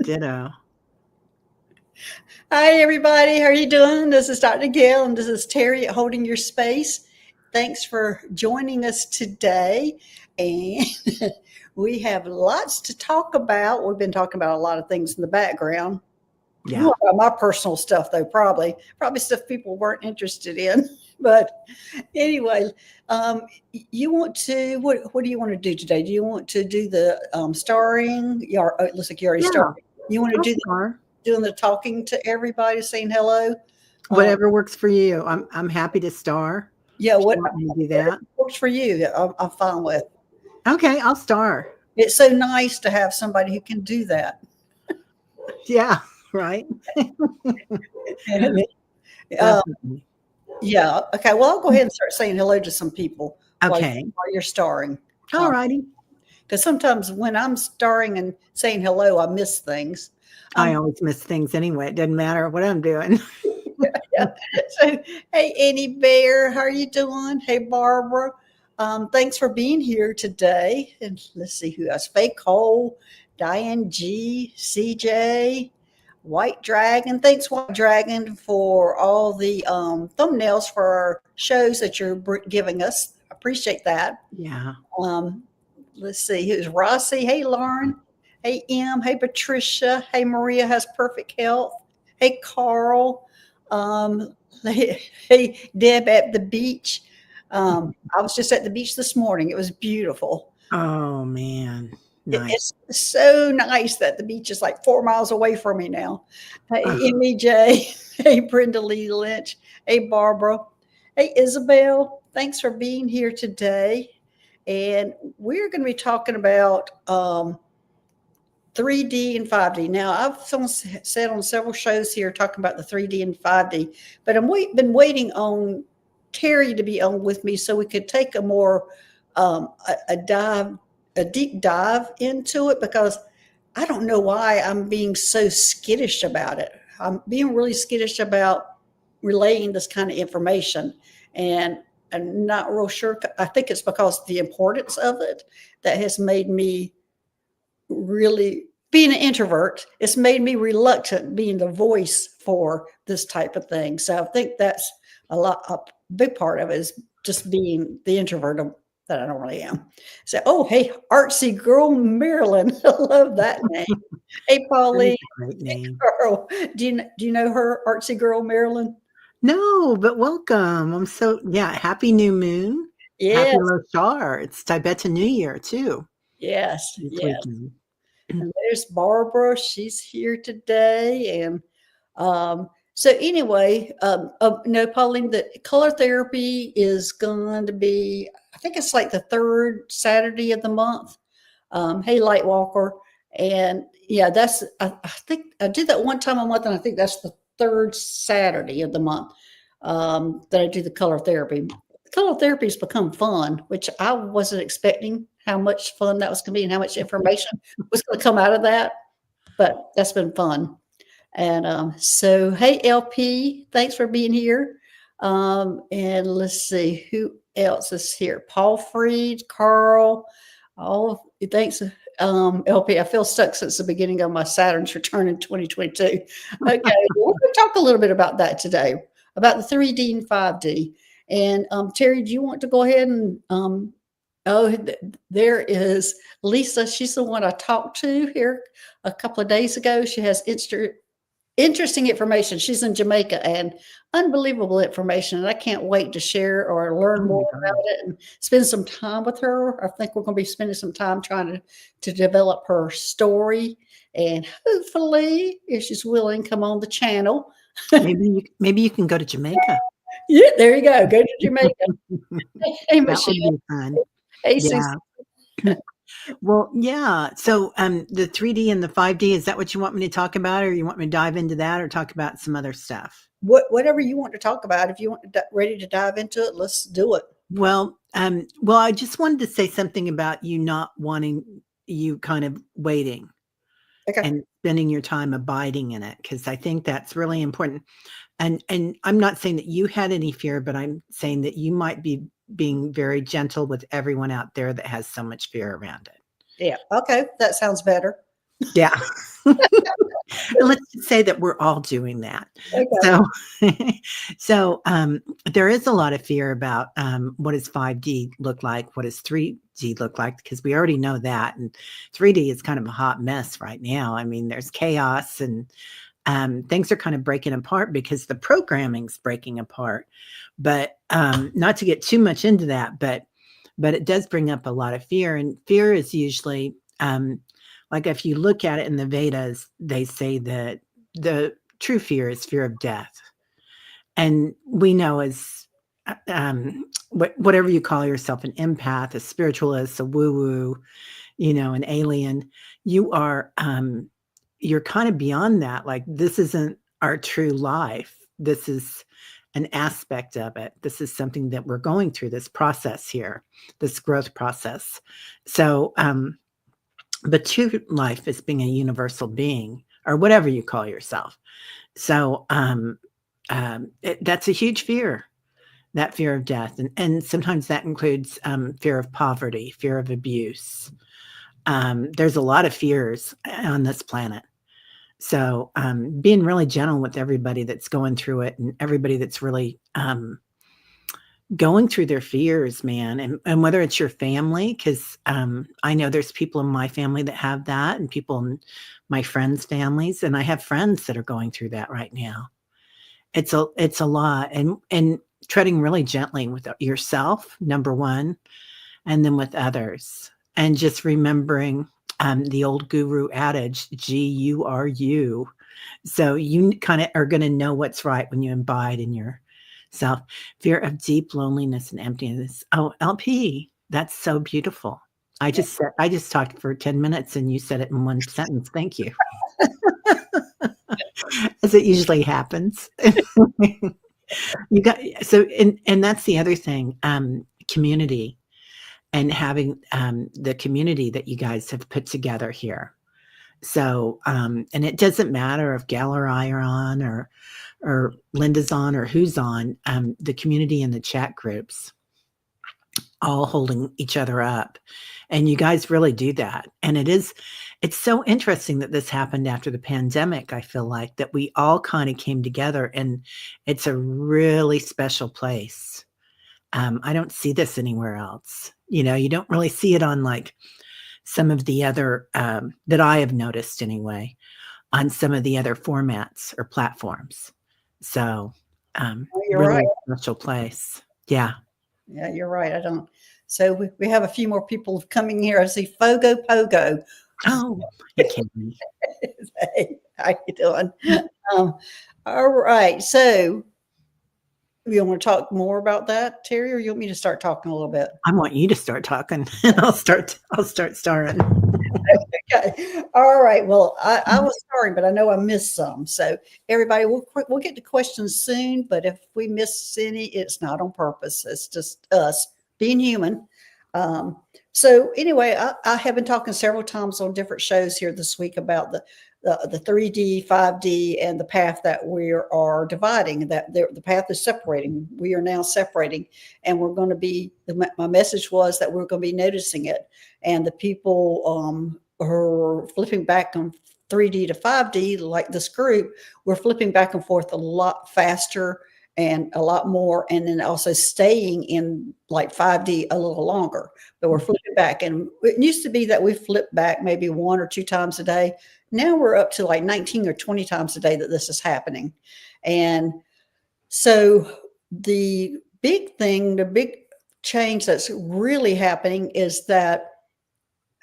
Ditto. Hi, everybody. How are you doing? This is Dr. Gail, and this is Teri at Holding Your Space. Thanks for joining us today. And we have lots to talk about. We've been talking about a lot of things in the background. Yeah. More about my personal stuff, though, probably stuff people weren't interested in. But anyway, you want to, what do you want to do today? Do you want to do the starring? It looks like you already started. You want to do doing the talking to everybody, saying hello? Whatever works for you. I'm happy to star. Yeah, what do that works for you? I'm fine with. Okay, I'll star. It's so nice to have somebody who can do that. Yeah, right. Yeah. Okay. Well, I'll go ahead and start saying hello to some people. Okay. While you're starring. All righty. Because sometimes when I'm starring and saying hello, I miss things. I always miss things anyway. It doesn't matter what I'm doing. Yeah. So, hey, Annie Bear, how are you doing? Hey, Barbara. Thanks for being here today. And let's see who else. Faye Cole, Diane G, CJ, White Dragon. Thanks, White Dragon, for all the thumbnails for our shows that you're giving us. Appreciate that. Yeah. Let's see who's Rossi. Hey, Lauren. Hey, M. Hey, Patricia. Hey, Maria has perfect health. Hey, Carl. Hey, Deb at the beach. I was just at the beach this morning. It was beautiful. Oh, man. Nice. It's so nice that the beach is like 4 miles away from me now. Hey, MEJ. Hey, Brenda Lee Lynch. Hey, Barbara. Hey, Isabel. Thanks for being here today. And we're going to be talking about 3D and 5D. Now, I've said on several shows here talking about the 3D and 5D, but I've been waiting on Teri to be on with me so we could take a more a deep dive into it, because I don't know why I'm being so skittish about it. I'm being really skittish about relaying this kind of information, and I'm not real sure. I think it's because of the importance of it that has made me really, being an introvert, it's made me reluctant being the voice for this type of thing. So I think that's a big part of it is just being the introvert that I normally am. So, oh, hey, Artsy Girl Marilyn. I love that name. Hey, Pauline. Great name. Hey, Carl. Do you know her, Artsy Girl Marilyn? No, but welcome. I'm so, happy new moon. Yes. Happy Loshar. It's Tibetan New Year, too. Yes. Yes. And there's Barbara. She's here today. And so anyway, no, Pauline, the color therapy is going to be, I think it's like the third Saturday of the month. Hey, Lightwalker. And yeah, I think I did that one time a month, and I think that's the third Saturday of the month that I do the color therapy. Color therapy has become fun, which I wasn't expecting how much fun that was going to be and how much information was going to come out of that. But that's been fun. And so, hey, LP, thanks for being here. And let's see who else is here. Paul Freed, Carl, thanks. LP, I feel stuck since the beginning of my Saturn's return in 2022. Okay, we're going to talk a little bit about that today, about the 3D and 5D. And Teri, do you want to go ahead and there is Lisa. She's the one I talked to here a couple of days ago. She has interesting information. She's in Jamaica, and unbelievable information. And I can't wait to share or learn more about it and spend some time with her. I think we're going to be spending some time trying to develop her story. And hopefully, if she's willing, come on the channel. Maybe you can go to Jamaica. Yeah, there you go. Go to Jamaica. Hey, Michelle. Hey, yeah. Well, yeah. So the 3D and the 5D, is that what you want me to talk about, or you want me to dive into that, or talk about some other stuff? Whatever you want to talk about. If you want ready to dive into it, let's do it. Well, I just wanted to say something about you not wanting, you kind of waiting and spending your time abiding in it, because I think that's really important. And I'm not saying that you had any fear, but I'm saying that you might be being very gentle with everyone out there that has so much fear around it. Yeah. Okay. That sounds better. Yeah. let's just say that we're all doing that. Okay. So there is a lot of fear about what does 5D look like? What does 3D look like? Because we already know that. And 3D is kind of a hot mess right now. I mean, there's chaos and things are kind of breaking apart because the programming's breaking apart. But not to get too much into that, but it does bring up a lot of fear. And fear is usually like if you look at it in the Vedas, they say that the true fear is fear of death. And we know as whatever you call yourself, an empath, a spiritualist, a woo-woo, an alien, you are you're kind of beyond that. Like, this isn't our true life. This is an aspect of it. This is something that we're going through, this process here, this growth process. So the true life is being a universal being, or whatever you call yourself. So that's a huge fear, that fear of death. And sometimes that includes fear of poverty, fear of abuse. There's a lot of fears on this planet. So being really gentle with everybody that's going through it, and everybody that's really going through their fears, man. And whether it's your family, because I know there's people in my family that have that, and people in my friends' families, and I have friends that are going through that right now. It's a lot, and treading really gently with yourself, number one, and then with others, and just remembering the old guru adage, you are you. So you kind of are going to know what's right when you abide in yourself. Fear of deep loneliness and emptiness. Oh, LP, that's so beautiful. I just talked for 10 minutes and you said it in one sentence. Thank you. As it usually happens. You got so, and that's the other thing, community, and having the community that you guys have put together here. So, and it doesn't matter if Gail or I are on, or Linda's on, or who's on, the community and the chat groups, all holding each other up. And you guys really do that. And it's so interesting that this happened after the pandemic. I feel like that we all kind of came together, and it's a really special place. I don't see this anywhere else. You don't really see it on like some of the other, that I have noticed anyway, on some of the other formats or platforms. So you're really right. a special place. Yeah. Yeah, you're right. I don't. So we have a few more people coming here. I see Fogo Pogo. Oh, hey, Kimmy. Hey, how you doing? All right. So you want to talk more about that, Teri, or you want me to start talking a little bit? I want you to start talking, and I'll start starring. Okay. All right. Well, I was starting, but I know I missed some. So everybody, we'll get to questions soon. But if we miss any, it's not on purpose. It's just us being human. So anyway, I have been talking several times on different shows here this week about the 3D, 5D, and the path that we are dividing, that the path is separating. We are now separating, and we're going to be, my message was that we're going to be noticing it. And the people are flipping back on 3D to 5D, like this group, we're flipping back and forth a lot faster and a lot more, and then also staying in like 5D a little longer. But we're flipping back, and it used to be that we flipped back maybe 1 or 2 times a day. Now we're up to like 19 or 20 times a day that this is happening. And so the big thing, the big change that's really happening is that,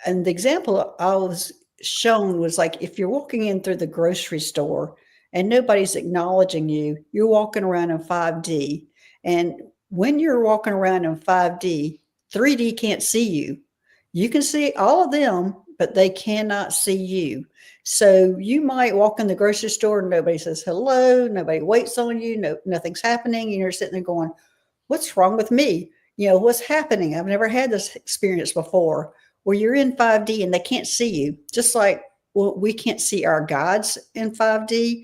and the example I was shown was like, if you're walking in through the grocery store and nobody's acknowledging you, you're walking around in 5D. And when you're walking around in 5D, 3D can't see you. You can see all of them, but they cannot see you. So you might walk in the grocery store and nobody says hello, nobody waits on you, nothing's happening. And you're sitting there going, what's wrong with me? What's happening? I've never had this experience before, where you're in 5D and they can't see you. Just like, well, we can't see our guides in 5D.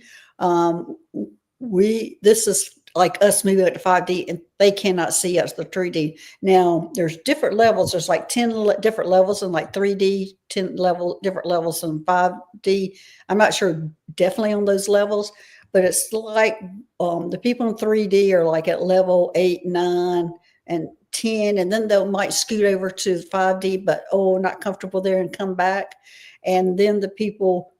This is like us moving up to 5D, and they cannot see us, the 3D. Now, there's different levels. There's like 10 different levels in like 3D, 10 different levels in 5D. I'm not sure definitely on those levels, but it's like the people in 3D are like at level 8, 9, and 10, and then they might scoot over to 5D, but not comfortable there and come back. And then the people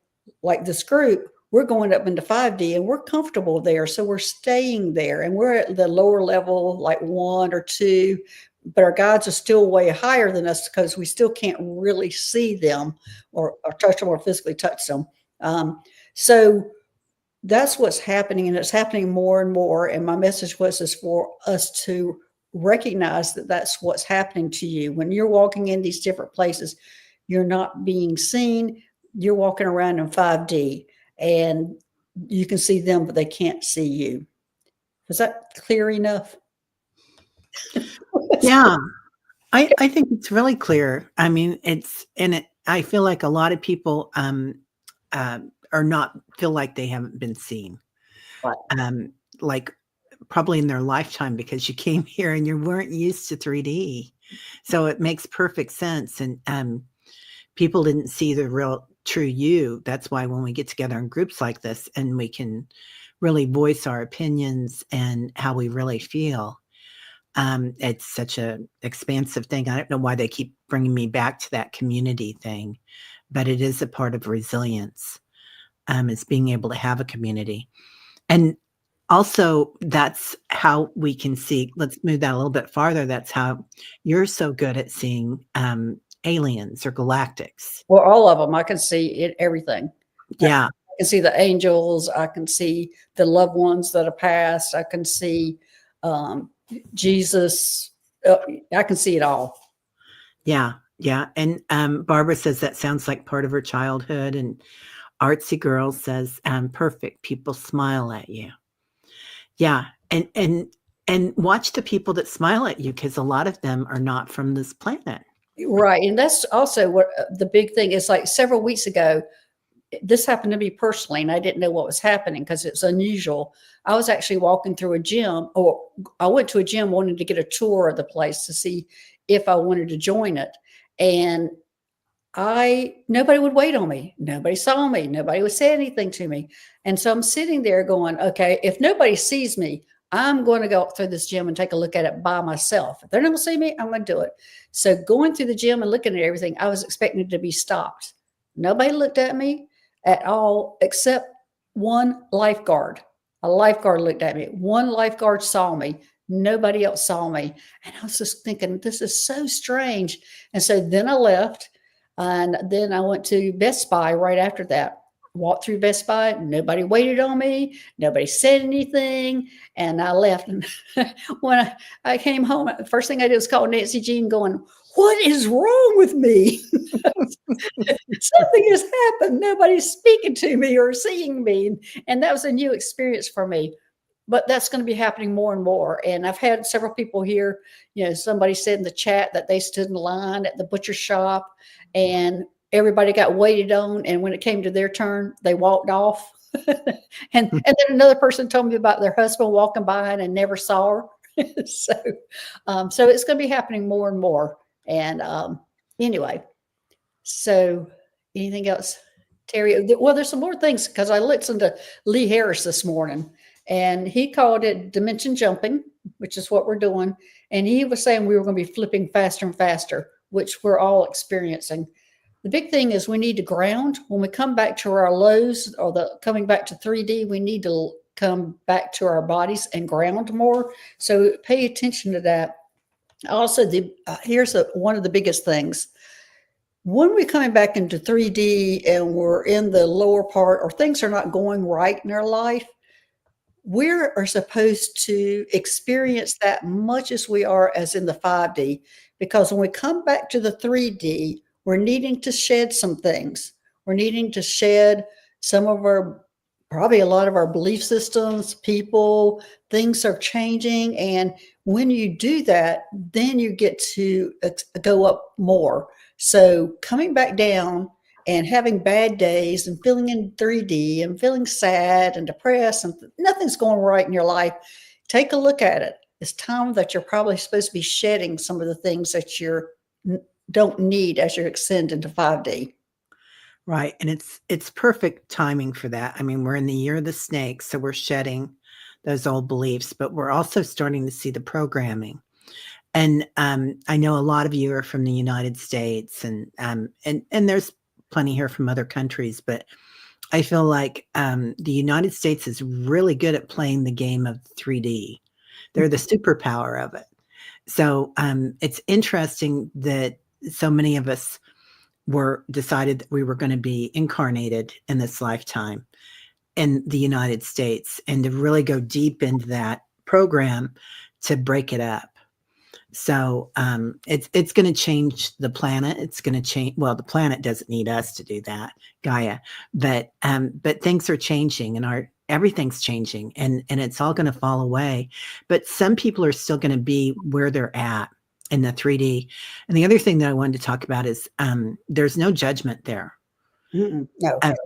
like this group, we're going up into 5D and we're comfortable there. So we're staying there, and we're at the lower level, like 1 or 2, but our guides are still way higher than us because we still can't really see them or touch them or physically touch them. So that's what's happening, and it's happening more and more. And my message is for us to recognize that that's what's happening to you. When you're walking in these different places, you're not being seen. You're walking around in 5D. And you can see them, but they can't see you. Was that clear enough? Yeah, I think it's really clear. I mean, I feel like a lot of people are not feel like they haven't been seen. Right. Like probably in their lifetime, because you came here and you weren't used to 3D. So it makes perfect sense. And people didn't see the real true you. That's why when we get together in groups like this and we can really voice our opinions and how we really feel, it's such a expansive thing. I don't know why they keep bringing me back to that community thing, but it is a part of resilience. It's being able to have a community. And also, that's how we can see, let's move that a little bit farther. That's how you're so good at seeing aliens or galactics. Well, all of them. I can see it, everything. Yeah. I can see the angels. I can see the loved ones that are passed. I can see Jesus. I can see it all. Yeah. Yeah. And Barbara says that sounds like part of her childhood. And Artsy Girl says, perfect. People smile at you. Yeah. And watch the people that smile at you, because a lot of them are not from this planet. Right. And that's also what the big thing is. Like several weeks ago, this happened to me personally, and I didn't know what was happening because it's unusual. I was actually walking through a gym, or I went to a gym wanting to get a tour of the place to see if I wanted to join it. And nobody would wait on me. Nobody saw me. Nobody would say anything to me. And so I'm sitting there going, okay, if nobody sees me, I'm going to go through this gym and take a look at it by myself. If they're not going to see me, I'm going to do it. So going through the gym and looking at everything, I was expecting to be stopped. Nobody looked at me at all except one lifeguard. A lifeguard looked at me. One lifeguard saw me. Nobody else saw me. And I was just thinking, this is so strange. And so then I left. And then I went to Best Buy right after that. Walked through Best Buy. Nobody waited on me. Nobody said anything. And I left. And when I came home, the first thing I did was call Nancy Jean going, what is wrong with me? Something has happened. Nobody's speaking to me or seeing me. And that was a new experience for me. But that's going to be happening more and more. And I've had several people here, somebody said in the chat that they stood in line at the butcher shop and everybody got waited on. And when it came to their turn, they walked off. and then another person told me about their husband walking by and never saw her. So it's going to be happening more and more. And anyway, so anything else, Teri? Well, there's some more things because I listened to Lee Harris this morning. And he called it dimension jumping, which is what we're doing. And he was saying we were going to be flipping faster and faster, which we're all experiencing. The big thing is we need to ground. When we come back to our lows or coming back to 3D, we need to come back to our bodies and ground more. So pay attention to that. Also, here's one of the biggest things. When we're coming back into 3D and we're in the lower part or things are not going right in our life, we are supposed to experience that much as we are as in the 5D, because when we come back to the 3D, we're needing to shed some things. We're needing to shed some of probably a lot of our belief systems, people, things are changing. And when you do that, then you get to go up more. So coming back down and having bad days and feeling in 3D and feeling sad and depressed and nothing's going right in your life, take a look at it. It's time that you're probably supposed to be shedding some of the things that you don't need as you ascend into 5D. Right. And it's perfect timing for that. I mean, we're in the year of the snake, so we're shedding those old beliefs, but we're also starting to see the programming. And I know a lot of you are from the United States, and there's plenty here from other countries, but I feel like the United States is really good at playing the game of 3D. They're the superpower of it. So it's interesting that so many of us decided that we were going to be incarnated in this lifetime in the United States, and to really go deep into that program to break it up. So it's going to change the planet. It's going to change. Well, the planet doesn't need us to do that, Gaia, but things are changing, and everything's changing, and it's all going to fall away. But some people are still going to be where they're at in the 3D. And the other thing that I wanted to talk about is there's no judgment there. No.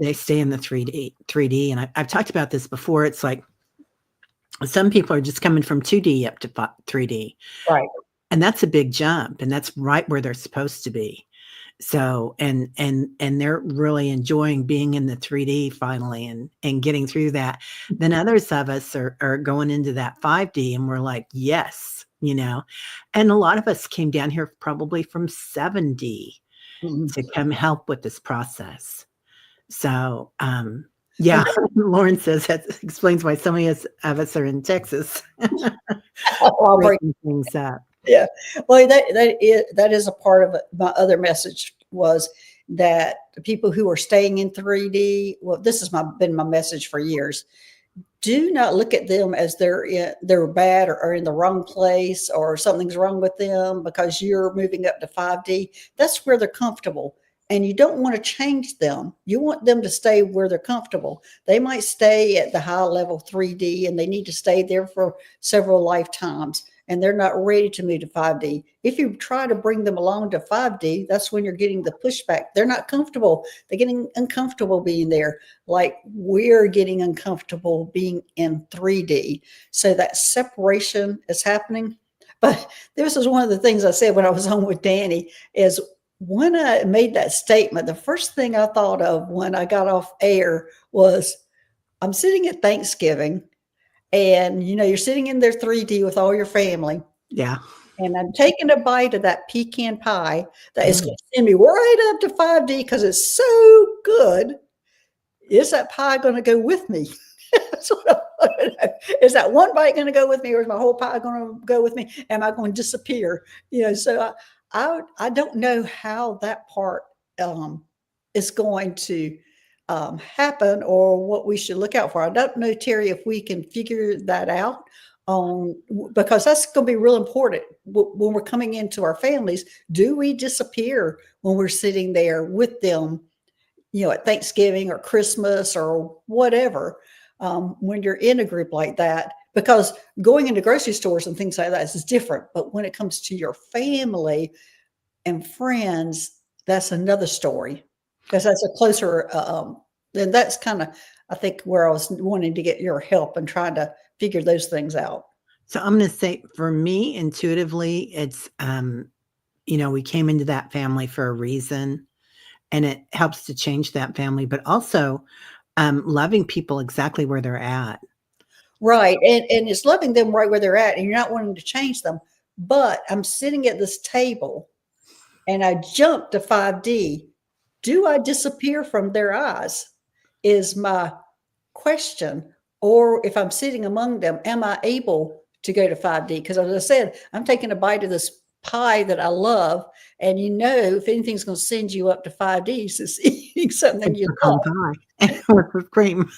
They stay in the 3D. And I've talked about this before. It's like some people are just coming from 2D up to 3D. Right. And that's a big jump. And that's right where they're supposed to be. So, and they're really enjoying being in the 3D finally and getting through that. Then others of us are going into that 5D, and we're like, yes, and a lot of us came down here probably from 7D to come help with this process. So, yeah, Lauren says that explains why so many of us are in Texas. Breaking things up. Yeah, well, that is a part of it. My other message was that the people who are staying in 3D, well, this has been my message for years. Do not look at them as they're bad or in the wrong place or something's wrong with them because you're moving up to 5D. That's where they're comfortable. And you don't want to change them. You want them to stay where they're comfortable. They might stay at the high level 3D and they need to stay there for several lifetimes, and they're not ready to move to 5D. If you try to bring them along to 5D, that's when you're getting the pushback. They're not comfortable. They're getting uncomfortable being there, like we're getting uncomfortable being in 3D. So that separation is happening. But this is one of the things I said when I was on with Danny is when I made that statement, the first thing I thought of when I got off air was I'm sitting at Thanksgiving, and you're sitting in their 3D with all your family. Yeah. And I'm taking a bite of that pecan pie that is going to send me right up to 5D because it's so good. Is that pie going to go with me? Is that one bite going to go with me, or is my whole pie going to go with me? Am I going to disappear? So I don't know how that part is going to happen or what we should look out for. I don't know, Teri, if we can figure that out because that's going to be real important when we're coming into our families. Do we disappear when we're sitting there with them, at Thanksgiving or Christmas or whatever, when you're in a group like that? Because going into grocery stores and things like that is different. But when it comes to your family and friends, that's another story, because that's a closer, and that's kind of, I think, where I was wanting to get your help and trying to figure those things out. So I'm going to say, for me, intuitively, it's, we came into that family for a reason, and it helps to change that family, but also loving people exactly where they're at. Right. And it's loving them right where they're at, and you're not wanting to change them. But I'm sitting at this table and I jump to 5D. Do I disappear from their eyes is my question. Or if I'm sitting among them, am I able to go to 5D? Because as I said, I'm taking a bite of this pie that I love. And if anything's going to send you up to 5D, it's eating something you love. Pie with cream.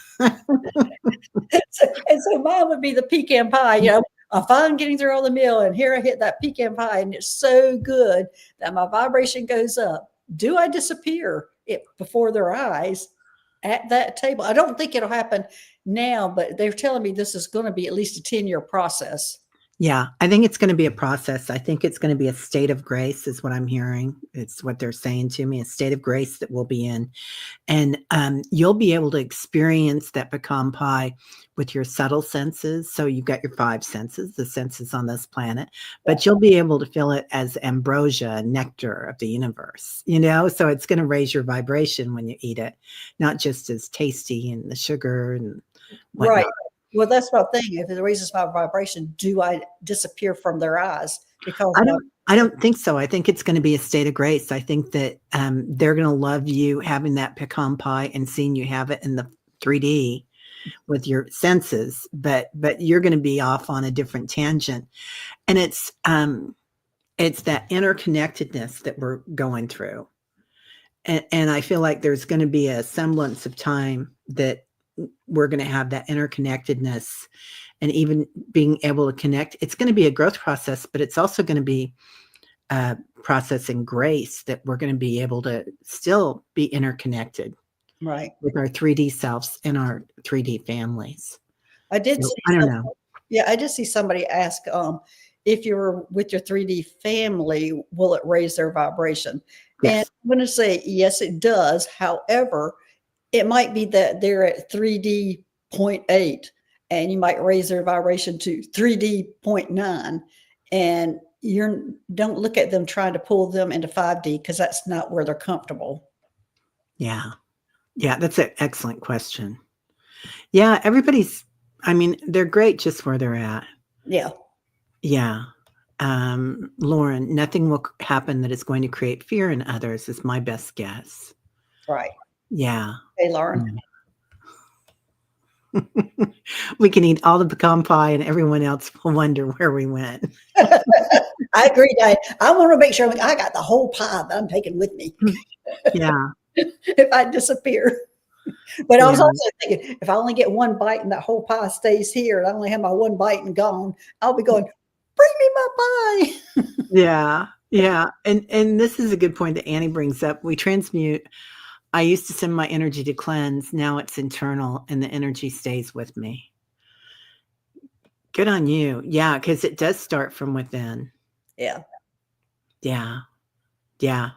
So mine would be the pecan pie. I'm finally getting through all the meal, and here I hit that pecan pie, and it's so good that my vibration goes up. Do I disappear before their eyes at that table? I don't think it'll happen now, but they're telling me this is going to be at least a 10-year process. Yeah, I think it's going to be a process. I think it's going to be a state of grace is what I'm hearing. It's what they're saying to me, a state of grace that we'll be in. And you'll be able to experience that pecan pie with your subtle senses. So you've got your 5 senses, the senses on this planet, but you'll be able to feel it as ambrosia, nectar of the universe, so it's going to raise your vibration when you eat it, not just as tasty and the sugar and whatnot. Right. Well, that's my thing. If it raises my vibration, do I disappear from their eyes? Because I don't think so. I think it's going to be a state of grace. I think that they're going to love you having that pecan pie and seeing you have it in the 3D with your senses, but you're going to be off on a different tangent. And it's that interconnectedness that we're going through. And I feel like there's going to be a semblance of time that we're going to have that interconnectedness and even being able to connect. It's going to be a growth process, but it's also going to be a process in grace that we're going to be able to still be interconnected with our 3D selves and our 3D families. I did see I don't know. Yeah, I did see somebody ask, if you're with your 3D family, will it raise their vibration? Yes. And I'm going to say, yes, it does. However, it might be that they're at 3D 0.8 and you might raise their vibration to 3D 0.9, and don't look at them trying to pull them into 5D, because that's not where they're comfortable. Yeah. Yeah, that's an excellent question. Yeah, they're great just where they're at. Yeah. Yeah. Lauren, nothing will happen that is going to create fear in others is my best guess. Right. Yeah. Hey, Lauren. We can eat all the pecan pie and everyone else will wonder where we went. I agree. I want to make sure I got the whole pie that I'm taking with me. Yeah. If I disappear. But I was also thinking, if I only get one bite and that whole pie stays here and I only have my one bite and gone, I'll be going, bring me my pie. Yeah. Yeah. And this is a good point that Annie brings up. We transmute. I used to send my energy to cleanse. Now it's internal and the energy stays with me. Good on you. Yeah. Because it does start from within. Yeah. Yeah. Yeah.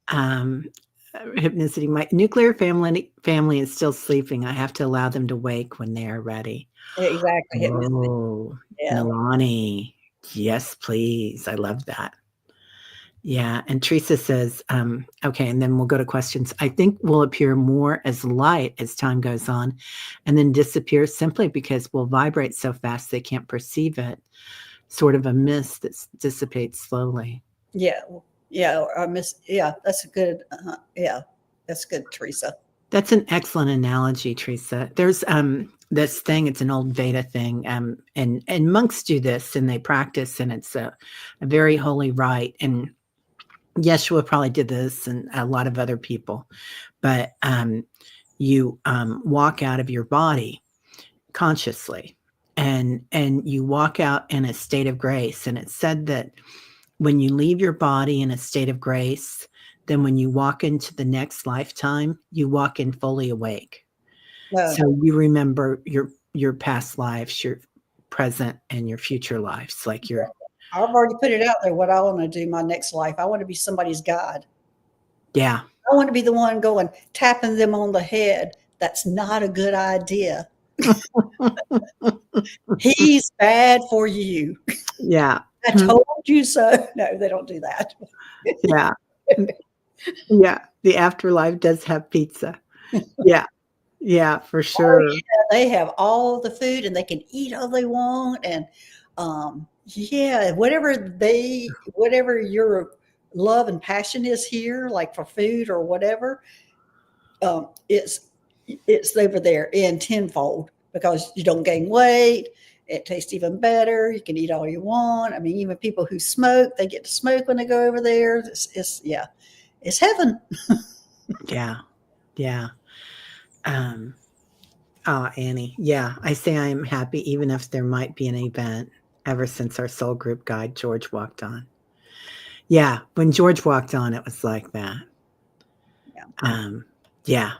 Hypnicity. My nuclear family is still sleeping. I have to allow them to wake when they are ready. Exactly. Oh, yeah. Milani. Yes, please. I love that. Yeah. And Teresa says, okay, and then we'll go to questions. I think we'll appear more as light as time goes on and then disappear simply because we'll vibrate so fast they can't perceive it. Sort of a mist that dissipates slowly. Yeah. Yeah. That's a good. That's good, Teresa. That's an excellent analogy, Teresa. There's this thing, it's an old Veda thing, and monks do this and they practice, and it's a very holy rite. And Yeshua probably did this and a lot of other people, but you walk out of your body consciously and you walk out in a state of grace. And it's said that when you leave your body in a state of grace, then when you walk into the next lifetime, you walk in fully awake. So you remember your past lives, your present and your future lives, like your. I've already put it out there what I want to do my next life. I want to be somebody's guide. Yeah. I want to be the one going, tapping them on the head. That's not a good idea. He's bad for you. Yeah. I told you so. No, they don't do that. Yeah. Yeah. The afterlife does have pizza. Yeah. Yeah, for sure. Oh, yeah. They have all the food and they can eat all they want. And whatever your love and passion is here, like for food or whatever, it's over there in tenfold, because you don't gain weight. It tastes even better. You can eat all you want. I mean, even people who smoke, they get to smoke when they go over there. It's heaven. Yeah. Yeah. Annie. Yeah. I say I am happy even if there might be an event ever since our soul group guide, George, walked on. Yeah. When George walked on, it was like that. Yeah. Yeah.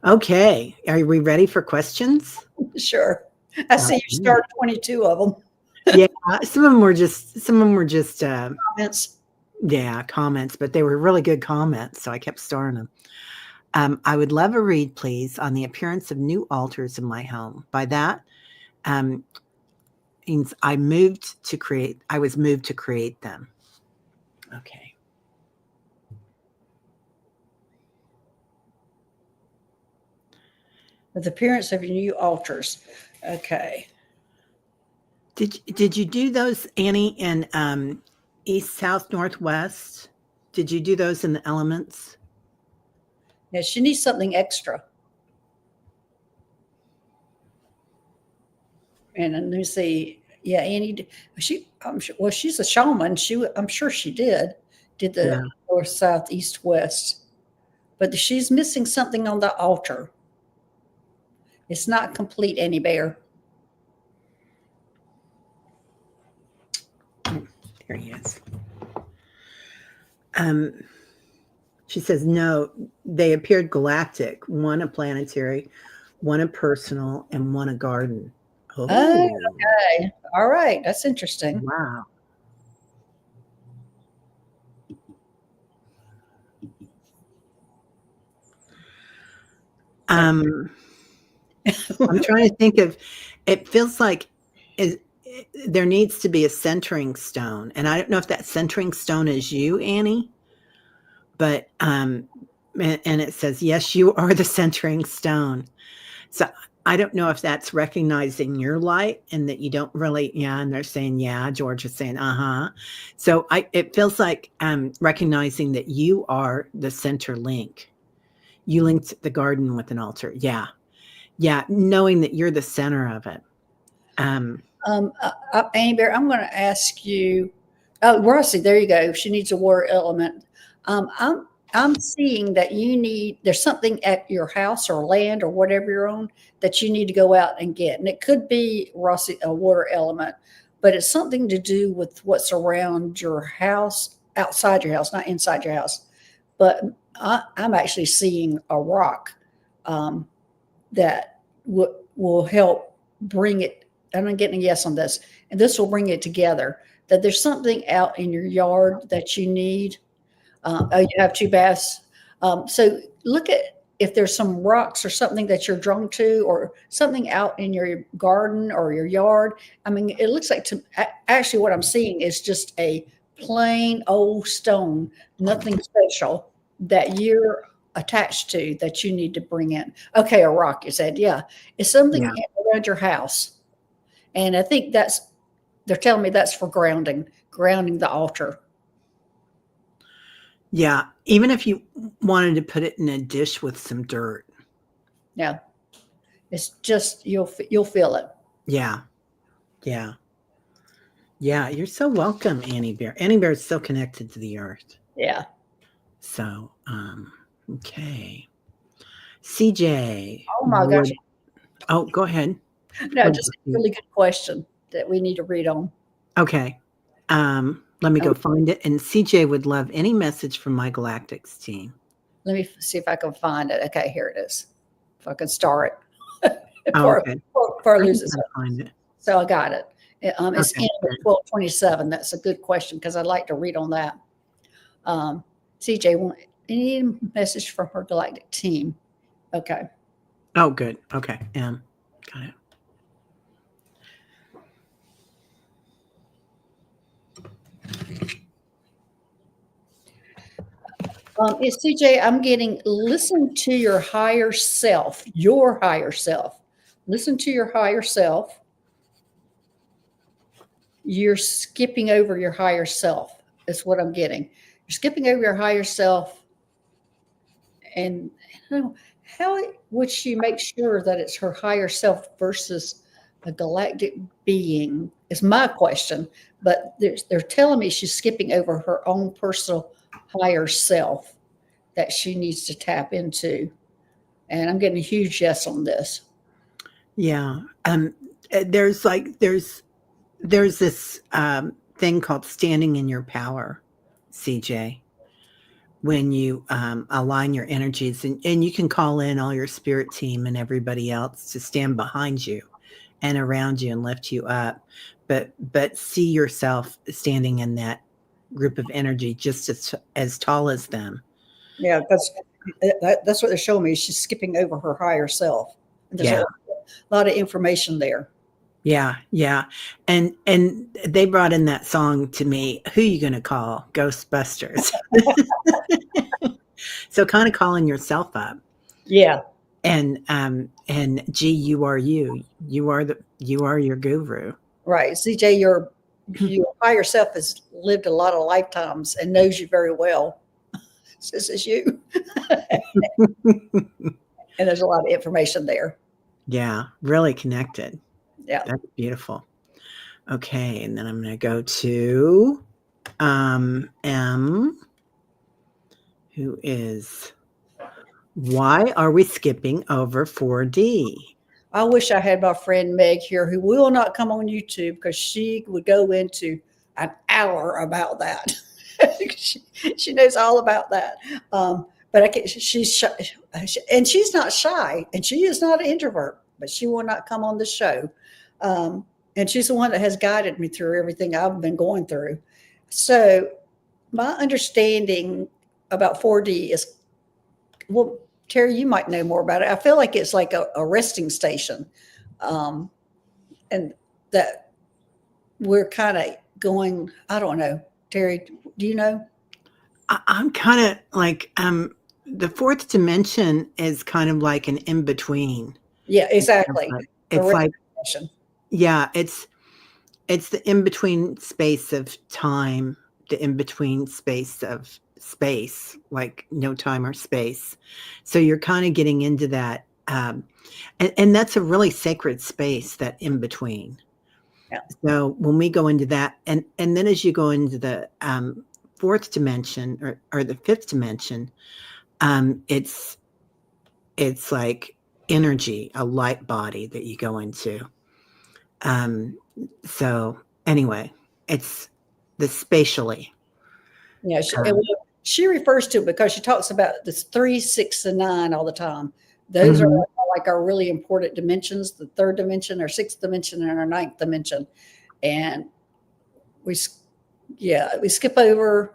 Okay. Are we ready for questions? Sure. I see you start 22 of them. Yeah, some of them were just Comments. comments, but they were really good comments, so I kept starring them. I would love a read, please, on the appearance of new altars in my home. By that, means I was moved to create them. Okay. With the appearance of new altars. Okay. Did you do those, Annie, in east, south, northwest? Did you do those in the elements? Yeah, she needs something extra. And let me see. Yeah, Annie. Well, she's a shaman. I'm sure she did the north, south, east, west. But she's missing something on the altar. It's not complete, Annie Bear. There he is. She says, no, they appeared galactic, one a planetary, one a personal, and one a garden. Oh, okay. All right. That's interesting. Wow. I'm trying to think of, it feels like there needs to be a centering stone. And I don't know if that centering stone is you, Annie, but, and it says, yes, you are the centering stone. So I don't know if that's recognizing your light and that you don't really, and they're saying, yeah, George is saying, So it feels like recognizing that you are the center link. You linked the garden with an altar. Yeah. Yeah. Knowing that you're the center of it. Annie Bear, I'm going to ask you. Oh, Rossi, there you go. She needs a water element. I'm seeing that there's something at your house or land or whatever you're on that you need to go out and get. And it could be, Rossi, a water element, but it's something to do with what's around your house, outside your house, not inside your house. But I'm actually seeing a rock that will help bring it. I'm getting a yes on this. And this will bring it together, that there's something out in your yard that you need. You have 2 baths. So look at if there's some rocks or something that you're drawn to, or something out in your garden or your yard. I mean, it looks like actually what I'm seeing is just a plain old stone, nothing special that you're attached to that you need to bring in. Okay, a rock, you said. Yeah. It's something around your house. And I think they're telling me that's for grounding the altar. Yeah. Even if you wanted to put it in a dish with some dirt. Yeah. It's just, you'll feel it. Yeah. Yeah. Yeah. You're so welcome, Annie Bear. Annie Bear is so connected to the earth. Yeah. So, okay. CJ. Oh my gosh. Oh, go ahead. No, just a really good question that we need to read on. Okay. Let me go find it. And CJ would love any message from my galactics team. Let me see if I can find it. Okay, here it is. If I can start it. Before I lose it. Find it. So I got it. It's in 1227. That's a good question because I'd like to read on that. CJ, any message from her galactic team? Okay. Oh, good. Okay. Got it. It's CJ, I'm getting, listen to your higher self, Listen to your higher self. You're skipping over your higher self. That's what I'm getting. You're skipping over your higher self. And how would she make sure that it's her higher self versus a galactic being is my question. But they're telling me she's skipping over her own personal higher self that she needs to tap into. And I'm getting a huge yes on this. Yeah. There's this thing called standing in your power, CJ, when you align your energies, and you can call in all your spirit team and everybody else to stand behind you and around you and lift you up, but see yourself standing in that group of energy just as tall as them. Yeah, that's what they're showing me. She's skipping over her higher self. There's a lot of information there. Yeah, yeah. And they brought in that song to me, Who You Gonna Call? Ghostbusters. So kind of calling yourself up. Yeah. And G, you are you. You are your guru. Right. CJ, your higher self has lived a lot of lifetimes and knows you very well. This is you. And there's a lot of information there. Yeah, really connected. Yeah. That's beautiful. Okay, and then I'm going to go to M, who is, why are we skipping over 4D? I wish I had my friend Meg here, who will not come on YouTube because she would go into an hour about that. she knows all about that. But I can't, she's shy, and she's not shy, and she is not an introvert, but she will not come on the show. And she's the one that has guided me through everything I've been going through. So my understanding about 4D is, well, Teri, you might know more about it. I feel like it's like a resting station. And that we're kind of going, I don't know. Teri, do you know? I'm kind of like, the fourth dimension is kind of like an in-between. Yeah, exactly. It's like, yeah, it's the in-between space of time, the in-between space of space, like no time or space. So you're kind of getting into that. And that's a really sacred space, that in-between. Yeah. So when we go into that, and then as you go into the fourth dimension or the fifth dimension, it's like energy, a light body that you go into. So anyway, it's the spatially. Yeah, she refers to it because she talks about the 3, 6, and 9 all the time. Those are like our really important dimensions, the third dimension, our sixth dimension, and our ninth dimension. And we skip over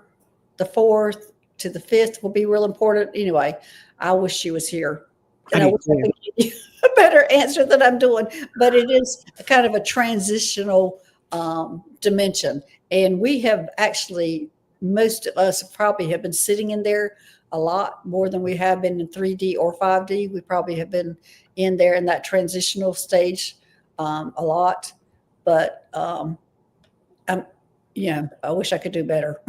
the fourth to the fifth will be real important. Anyway, I wish she was here. And I wish I could give you a better answer than I'm doing, but it is kind of a transitional dimension. And we have actually, most of us probably have been sitting in there a lot more than we have been in 3D or 5D. We probably have been in there in that transitional stage a lot. But I wish I could do better.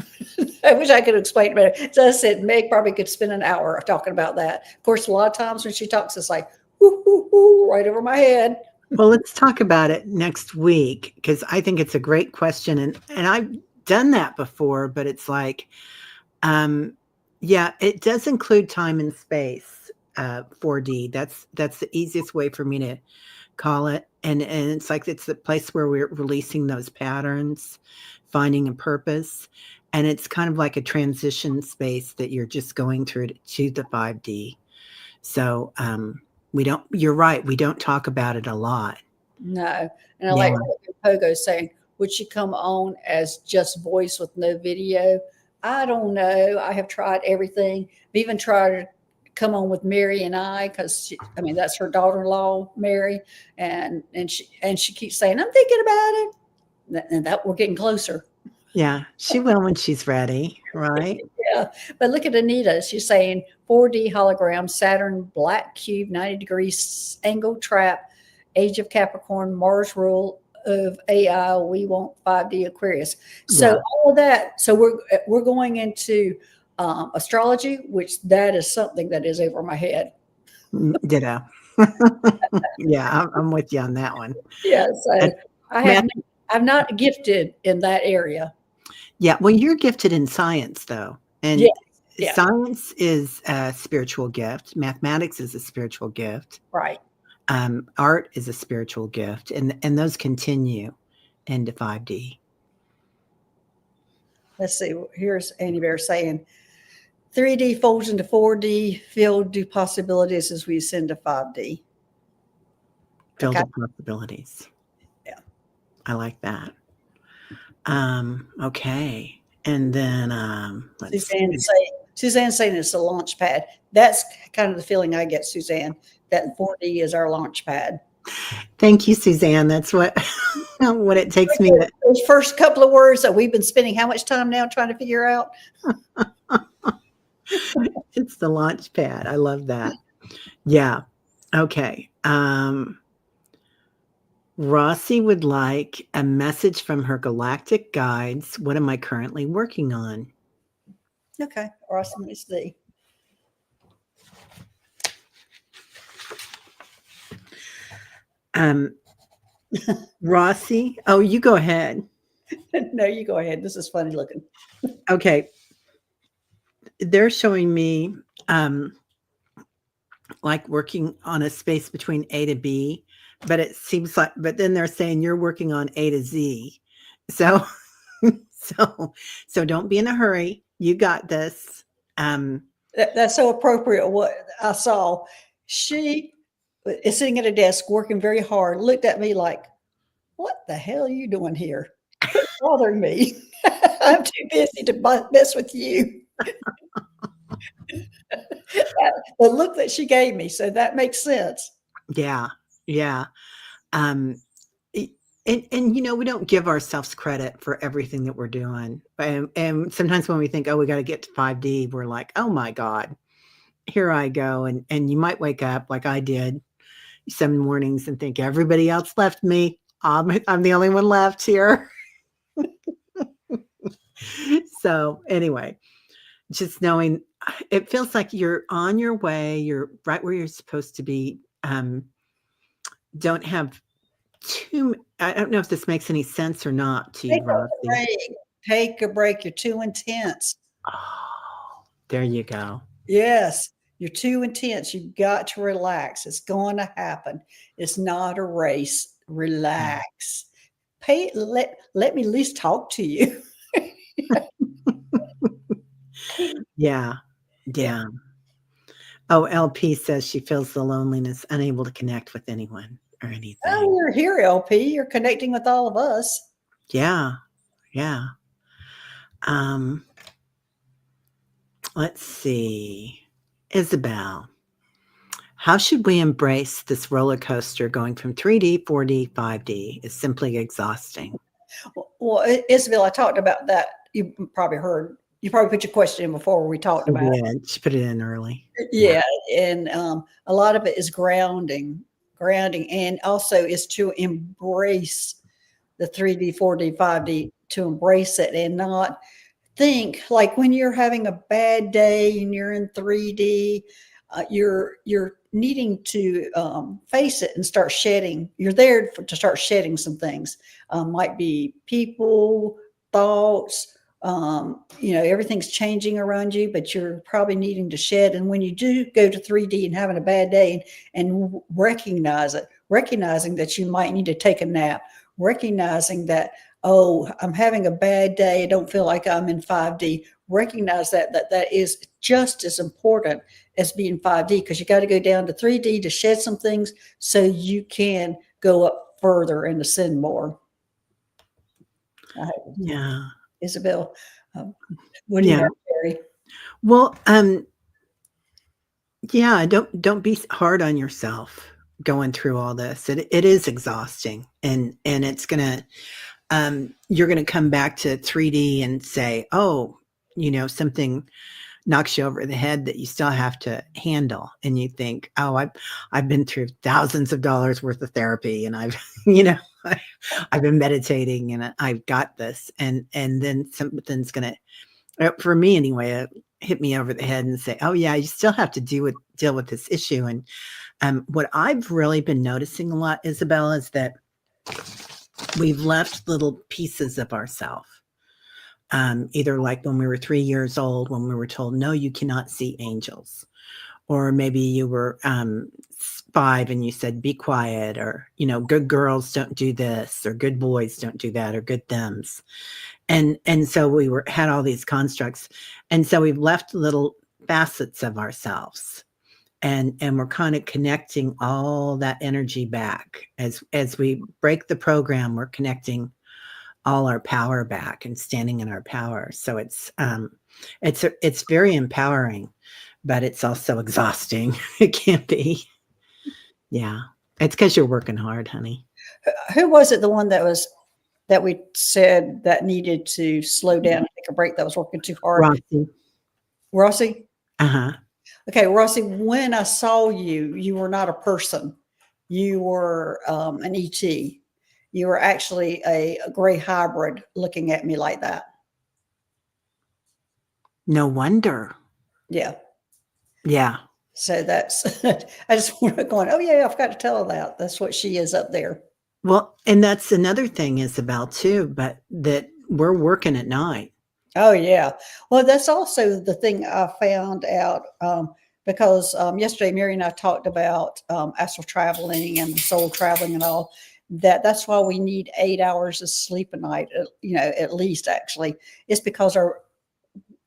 I wish I could explain it better. So I said, Meg probably could spend an hour talking about that. Of course, a lot of times when she talks, it's like, whoo, whoo, whoo, right over my head. Well, let's talk about it next week, because I think it's a great question. And I've done that before, but it's like, it does include time and space, 4D. That's the easiest way for me to call it. And it's like, it's the place where we're releasing those patterns, finding a purpose. And it's kind of like a transition space that you're just going through to the 5D. So you're right, we don't talk about it a lot. No. And I like what Pogo's saying, would she come on as just voice with no video? I don't know. I have tried everything. I've even tried to come on with Mary and I, because that's her daughter-in-law, Mary, and she keeps saying, I'm thinking about it. And that we're getting closer. Yeah, she will when she's ready, right? Yeah, but look at Anita. She's saying 4D hologram, Saturn, black cube, 90 degrees angle trap, age of Capricorn, Mars rule of AI. We want 5D Aquarius. So all of that. So we're going into astrology, which that is something that is over my head. Ditto. Yeah, I'm with you on that one. Yeah, so I'm not gifted in that area. Yeah, well, you're gifted in science, though. And science is a spiritual gift. Mathematics is a spiritual gift. Right. Art is a spiritual gift. And those continue into 5D. Let's see. Here's Annie Bear saying, 3D folds into 4D, filled to possibilities as we ascend to 5D. Filled with possibilities. I like that. Okay. And then Suzanne's saying it's a launch pad. That's kind of the feeling I get, Suzanne, that 4D is our launch pad. Thank you, Suzanne. That's what what it takes me to. Those first couple of words that we've been spending how much time now trying to figure out? It's the launch pad. I love that. Yeah. Okay. Rossi would like a message from her galactic guides. What am I currently working on? Okay. Rossi, let me see. Rossi. Oh, you go ahead. No, you go ahead. This is funny looking. Okay. They're showing me like working on a space between A to B, but it seems like, but then they're saying you're working on A to Z. So, so don't be in a hurry. You got this. That's so appropriate. What I saw, she is sitting at a desk working very hard, looked at me like, what the hell are you doing here? Quit bothering me. I'm too busy to mess with you. The look that she gave me, so that makes sense. Yeah. Yeah. And you know, we don't give ourselves credit for everything that we're doing. And sometimes when we think, oh, we got to get to 5D, we're like, oh my God, here I go. And you might wake up like I did some mornings and think everybody else left me. I'm the only one left here. So anyway, just knowing it feels like you're on your way. You're right where you're supposed to be. Don't have I don't know if this makes any sense or not to you, Rosie. Take a break. You're too intense. Oh, there you go. Yes, you're too intense. You've got to relax. It's going to happen. It's not a race. Relax. Let me at least talk to you. Yeah. Yeah. Oh, LP says she feels the loneliness, unable to connect with anyone or anything. Oh, you're here, LP. You're connecting with all of us. Yeah. Yeah. Let's see. Isabel, how should we embrace this roller coaster going from 3D, 4D, 5D? It's simply exhausting. Well, Isabel, I talked about that. You probably heard. You probably put your question in before we talked about it. She put it in early. Yeah, and a lot of it is grounding, and also is to embrace the 3D, 4D, 5D, to embrace it and not think like when you're having a bad day and you're in 3D, you're needing to face it and start shedding. You're there to start shedding some things. Might be people, thoughts. Everything's changing around you, but you're probably needing to shed. And when you do go to 3D and having a bad day and recognizing that you might need to take a nap, recognizing that, oh, I'm having a bad day, I don't feel like I'm in 5D, recognize that is just as important as being 5D, because you got to go down to 3D to shed some things so you can go up further and ascend more. Yeah. Isabel, what do you know, Teri? Well, yeah, don't be hard on yourself going through all this. It is exhausting, and it's gonna you're gonna come back to 3D and say, oh, something knocks you over the head that you still have to handle, and you think, oh, I've been through thousands of dollars worth of therapy, and I've I've been meditating, and I've got this, and then something's gonna, for me anyway, hit me over the head and say, oh yeah, you still have to deal with this issue. And what I've really been noticing a lot, Isabel, is that we've left little pieces of ourselves. Either like when we were 3 years old, when we were told, no, you cannot see angels. Or maybe you were 5 and you said, be quiet, or, good girls don't do this, or good boys don't do that, or good thems. And so we had all these constructs. And so we've left little facets of ourselves. and we're kind of connecting all that energy back. As we break the program, we're connecting all our power back and standing in our power. So it's very empowering, but it's also exhausting. It can be. Yeah. It's because you're working hard, honey. Who was it, the one that we said that needed to slow down and take a break, that was working too hard? Rossi. Rossi? Uh-huh. Okay, Rossi, when I saw you, you were not a person. You were an ET. You were actually a gray hybrid looking at me like that. No wonder. Yeah. Yeah. So that's, I just want to go, oh yeah, I forgot to tell her that. That's what she is up there. Well, and that's another thing, Isabel, too, but that we're working at night. Oh yeah. Well, that's also the thing I found out because yesterday Mary and I talked about astral traveling and the soul traveling and all that. That's why we need 8 hours of sleep a night, at least actually. It's because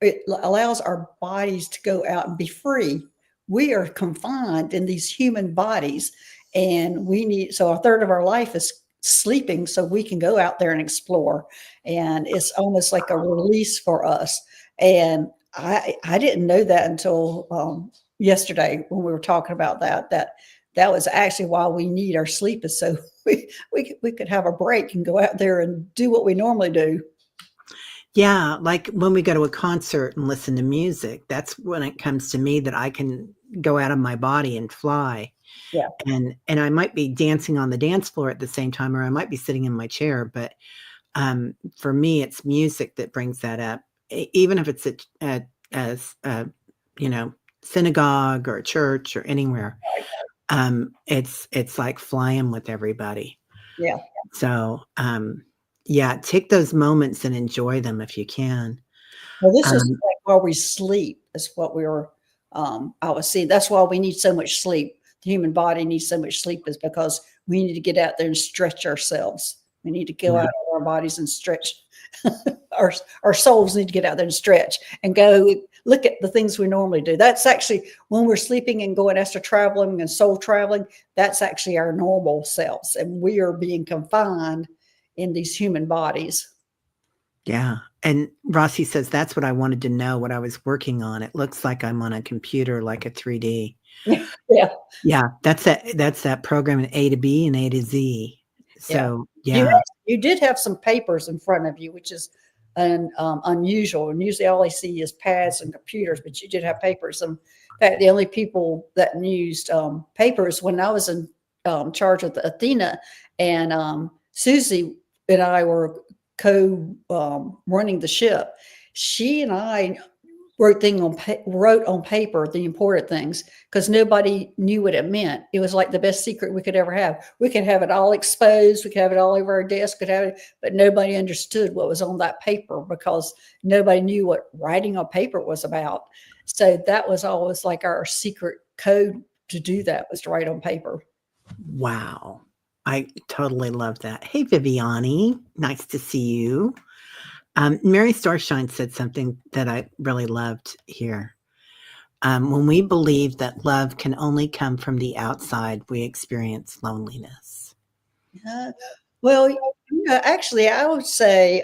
it allows our bodies to go out and be free. We are confined in these human bodies, and so a third of our life is sleeping so we can go out there and explore. And it's almost like a release for us. And I didn't know that until yesterday when we were talking about that was actually why we need our sleep, is so we could have a break and go out there and do what we normally do. Yeah, like when we go to a concert and listen to music, that's when it comes to me that I can go out of my body and fly. Yeah. And I might be dancing on the dance floor at the same time, or I might be sitting in my chair. But for me, it's music that brings that up. Even if it's at synagogue or a church or anywhere, it's like flying with everybody. Yeah. So yeah, take those moments and enjoy them if you can. Well, this is like while we sleep is what we were, I was seeing. That's why we need so much sleep. The human body needs so much sleep, is because we need to get out there and stretch ourselves. We need to go out of our bodies and stretch. Our souls need to get out there and stretch and go look at the things we normally do. That's actually when we're sleeping and going astral traveling and soul traveling, that's actually our normal selves. And we are being confined in these human bodies. Yeah. And Rossi says, that's what I wanted to know, what I was working on. It looks like I'm on a computer, like a 3D. Yeah. Yeah. That's that program in A to B and A to Z. So yeah. You did have some papers in front of you, which is unusual. And usually all I see is pads and computers, but you did have papers. And in fact, the only people that used papers when I was in charge of the Athena, and Susie and I were running the ship. She and I wrote on paper the important things, because nobody knew what it meant. It was like the best secret we could ever have. We could have it all exposed. We could have it all over our desk, but nobody understood what was on that paper, because nobody knew what writing on paper was about. So that was always like our secret code to do that, was to write on paper. Wow. I totally love that. Hey, Viviani, nice to see you. Mary Starshine said something that I really loved here. When we believe that love can only come from the outside, we experience loneliness. Well, actually, I would say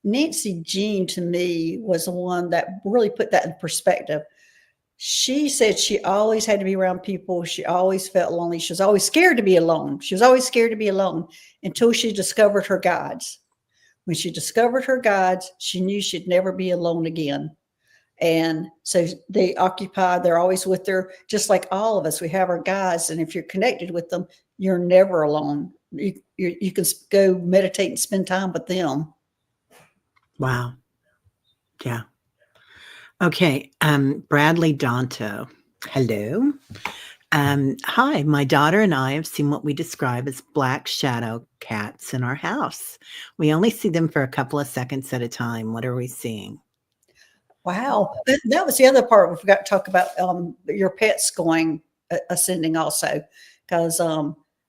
Nancy Jean, to me, was the one that really put that in perspective. She said she always had to be around people. She always felt lonely. She was always scared to be alone. She was always scared to be alone until she discovered her guides. When she discovered her guides, she knew she'd never be alone again. And so they're always with her, just like all of us. We have our guides, and if you're connected with them, you're never alone. You can go meditate and spend time with them. Wow. Yeah. Okay. Bradley Danto. Hello. Hi, my daughter and I have seen what we describe as black shadow cats in our house. We only see them for a couple of seconds at a time. What are we seeing? Wow. That was the other part we forgot to talk about, your pets going ascending also, because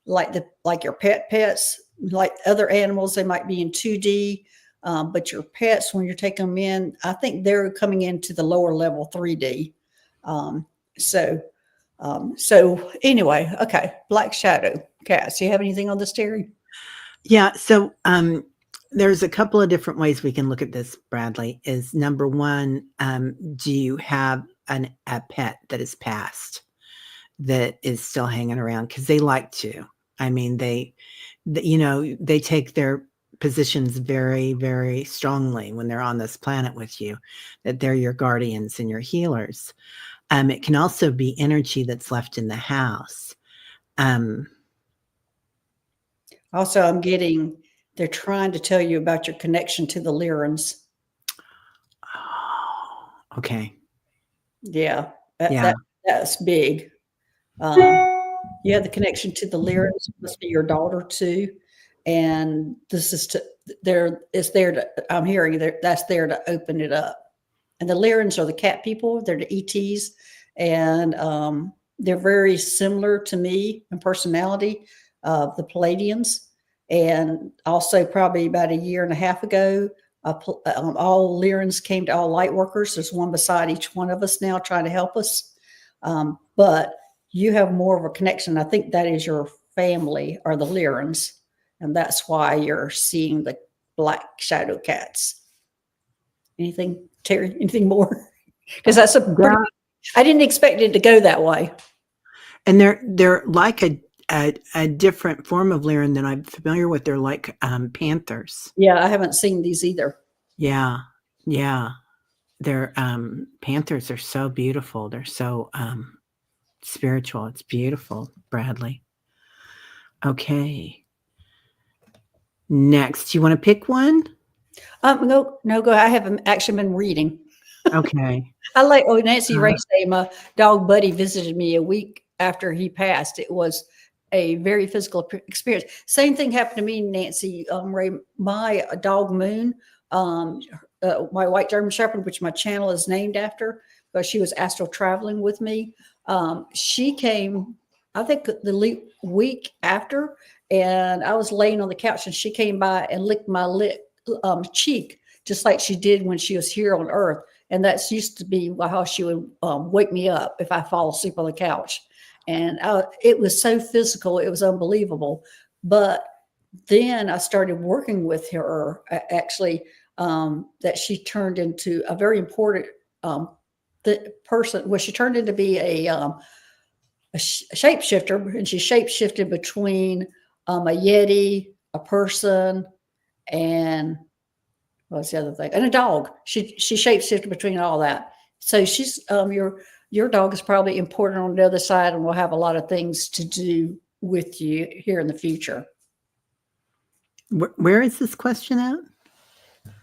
like your pets, like other animals, they might be in 2D, but your pets, when you're taking them in, I think they're coming into the lower level 3D. So anyway, okay. Black shadow cats. Do you have anything on this, Teri? Yeah. So there's a couple of different ways we can look at this, Bradley. Is number one, do you have a pet that is passed that is still hanging around? Because they like to. I mean, they take their positions very, very strongly when they're on this planet with you, that they're your guardians and your healers. It can also be energy that's left in the house. Also, I'm getting, they're trying to tell you about your connection to the Lyrans. Oh, okay. Yeah. Yeah. That's big. You have the connection to the Lyrans, must be your daughter too. And this is I'm hearing that's there to open it up. And the Lyrans are the cat people, they're the ETs. And they're very similar to me in personality, the Palladians. And also probably about a year and a half ago, all Lyrans came to all light workers. There's one beside each one of us now trying to help us. But you have more of a connection. I think that is your family are the Lyrans. And that's why you're seeing the black shadow cats. Anything, Teri? Anything more? Because that's I didn't expect it to go that way. And they're like a different form of Lyran than I'm familiar with. They're like panthers. Yeah, I haven't seen these either. Yeah. They're panthers are so beautiful. They're so spiritual. It's beautiful, Bradley. Okay. Next, you want to pick one? No, go. I haven't actually been reading. Okay. Nancy Ray say my dog Buddy visited me a week after he passed. It was a very physical experience. Same thing happened to me, Nancy Ray. My dog Moon, my white German Shepherd, which my channel is named after, because she was astral traveling with me. She came, I think, the week after, and I was laying on the couch, and she came by and licked my cheek, just like she did when she was here on Earth. And that's used to be how she would wake me up if I fall asleep on the couch. And it was so physical, it was unbelievable. But then I started working with her, actually, that she turned into a very important person. Well, she turned into be a shapeshifter, and she shapeshifted between a Yeti, a person, and what's the other thing? And a dog. She shapeshifted between all that. So she's your dog is probably important on the other side, and will have a lot of things to do with you here in the future. Where is this question at?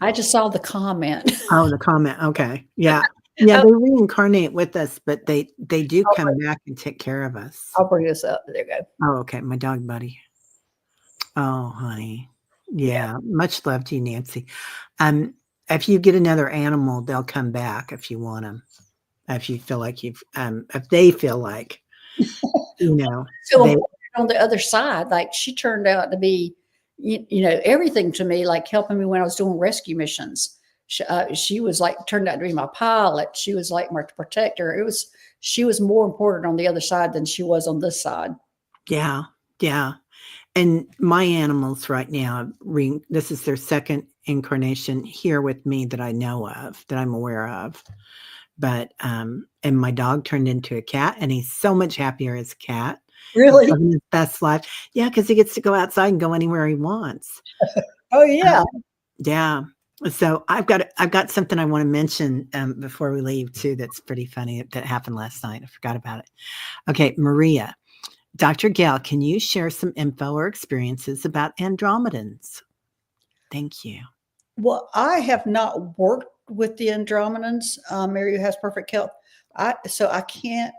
I just saw the comment. Oh, the comment. Okay. Yeah. Yeah, they reincarnate with us, but they do come back and take care of us. I'll bring this up. There you go. Oh, okay. My dog buddy. Oh, honey. Yeah. Much love to you, Nancy. If you get another animal, they'll come back if you want them. If you feel like if they feel like, So on the other side, like she turned out to be, everything to me, like helping me when I was doing rescue missions. She was like, turned out to be my pilot. She was like my protector. She was more important on the other side than she was on this side. Yeah. Yeah. And my animals right now, this is their second incarnation here with me that I know of, that I'm aware of. But, and my dog turned into a cat, and he's so much happier as a cat. Really? He's living his best life. Yeah, because he gets to go outside and go anywhere he wants. Oh, yeah. Yeah. So I've got something I want to mention before we leave too. That's pretty funny that happened last night. I forgot about it. Okay, Maria, Dr. Gail, can you share some info or experiences about Andromedans? Thank you. Well, I have not worked with the Andromedans. Mary has perfect health. So I can't.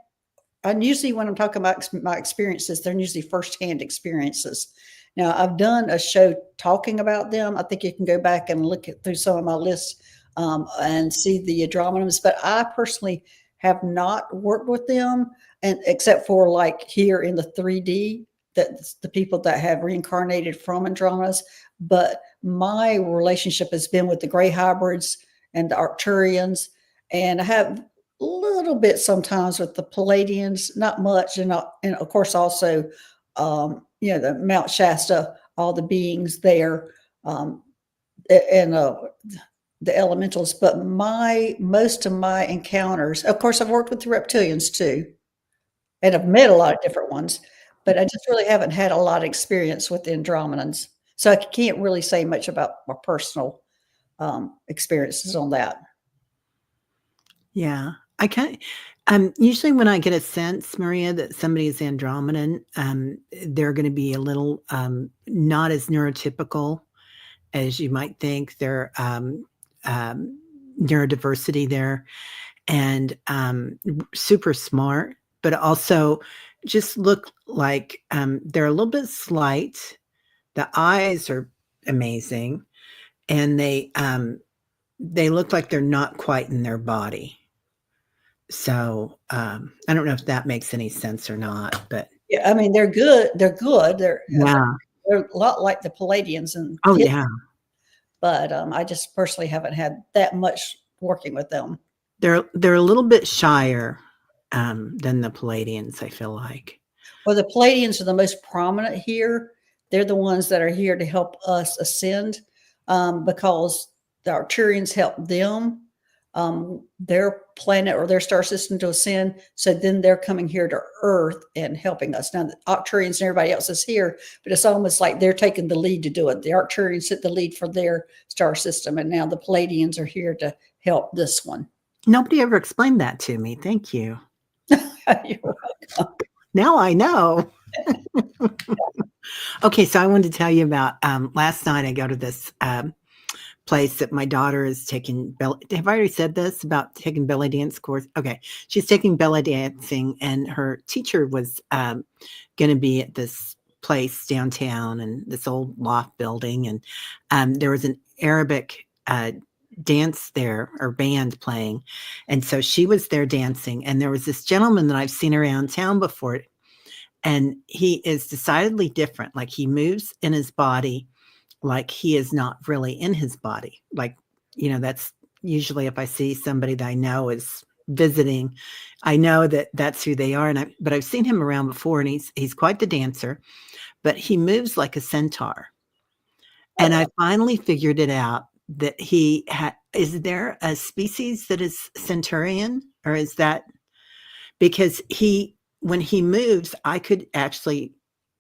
And usually when I'm talking about my experiences, they're usually firsthand experiences. Now, I've done a show talking about them. I think you can go back and look through some of my lists and see the Andromedans. But I personally have not worked with them, and except for like here in the 3D, that's the people that have reincarnated from Andromedas. But my relationship has been with the gray hybrids and the Arcturians. And I have little bit sometimes with the Palladians, not much, and of course also, the Mount Shasta, all the beings there, and the elementals. But most of my encounters, of course, I've worked with the reptilians too, and I've met a lot of different ones, but I just really haven't had a lot of experience with the Andromedans, so I can't really say much about my personal experiences on that. Yeah, I kind usually when I get a sense, Maria, that somebody is Andromedan, they're going to be a little not as neurotypical as you might think. They're neurodiversity there, and super smart, but also just look like they're a little bit slight. The eyes are amazing, and they look like they're not quite in their body. So I don't know if that makes any sense or not, but yeah, I mean they're good. They're good. yeah. They're a lot like the Palladians, and Oh yeah. but I just personally haven't had that much working with them. They're a little bit shyer than the Palladians, I feel like. Well, the Palladians are the most prominent here. They're the ones that are here to help us ascend, because the Arcturians help them, their planet or their star system to ascend. So then they're coming here to Earth and helping us. Now, the Arcturians and everybody else is here, but it's almost like they're taking the lead to do it. The Arcturians took the lead for their star system, and now the Palladians are here to help this one. Nobody ever explained that to me. Thank you. You're welcome. Now I know. Okay, so I wanted to tell you about last night. I go to this place that my daughter is taking. Have I already said this about taking belly dance course? Okay, she's taking belly dancing, and her teacher was going to be at this place downtown and this old loft building, and there was an Arabic dance there, or band playing, and so she was there dancing, and there was this gentleman that I've seen around town before, and he is decidedly different. Like, he moves in his body like he is not really in his body. Like, that's usually if I see somebody that I know is visiting, I know that that's who they are. But I've seen him around before, and he's quite the dancer, but he moves like a centaur. And I finally figured it out that is there a species that is centurion, or is that because when he moves, I could actually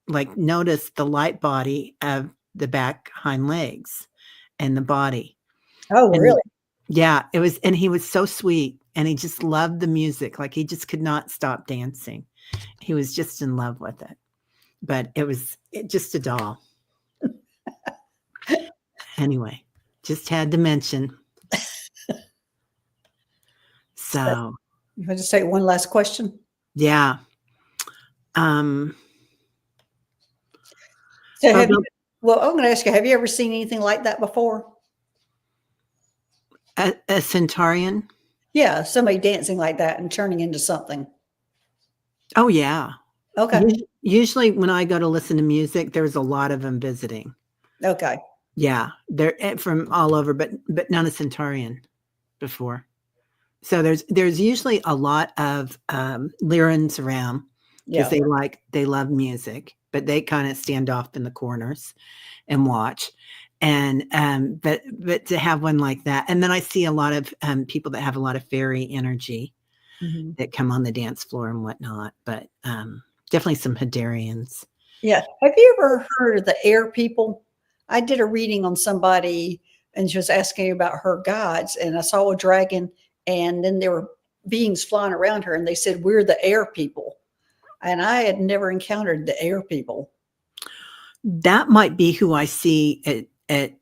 like notice the light body of the back hind legs and the body. Oh, really? Yeah, it was, and he was so sweet, and he just loved the music. Like, he just could not stop dancing. He was just in love with it. But it was just a doll. Anyway, just had to mention. So, you want to say one last question? Yeah. So I'm going to ask you, have you ever seen anything like that before? A centaurian? Yeah, somebody dancing like that and turning into something. Oh, yeah. Okay. Usually when I go to listen to music, there's a lot of them visiting. Okay. Yeah, they're from all over, but not a centaurian before. So there's usually a lot of Lyrans around, because they love music, but they kind of stand off in the corners and watch. And but to have one like that, and then I see a lot of people that have a lot of fairy energy that come on the dance floor and whatnot. But definitely some Hadarians. Yeah. Have you ever heard of the air people? I did a reading on somebody, and she was asking about her gods, and I saw a dragon, and then there were beings flying around her, and they said, "We're the air people." And I had never encountered the air people. That might be who I see at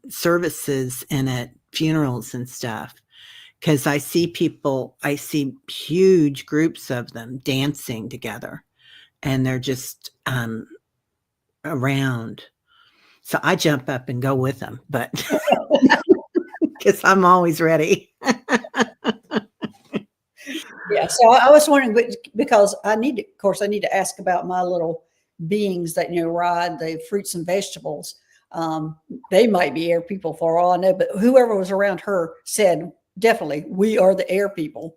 services and at funerals and stuff, because I see huge groups of them dancing together, and they're just around. So I jump up and go with them, but because I'm always ready. Yeah. So I was wondering, because I need to ask about my little beings that, ride the fruits and vegetables. They might be air people for all I know, but whoever was around her said, definitely, we are the air people.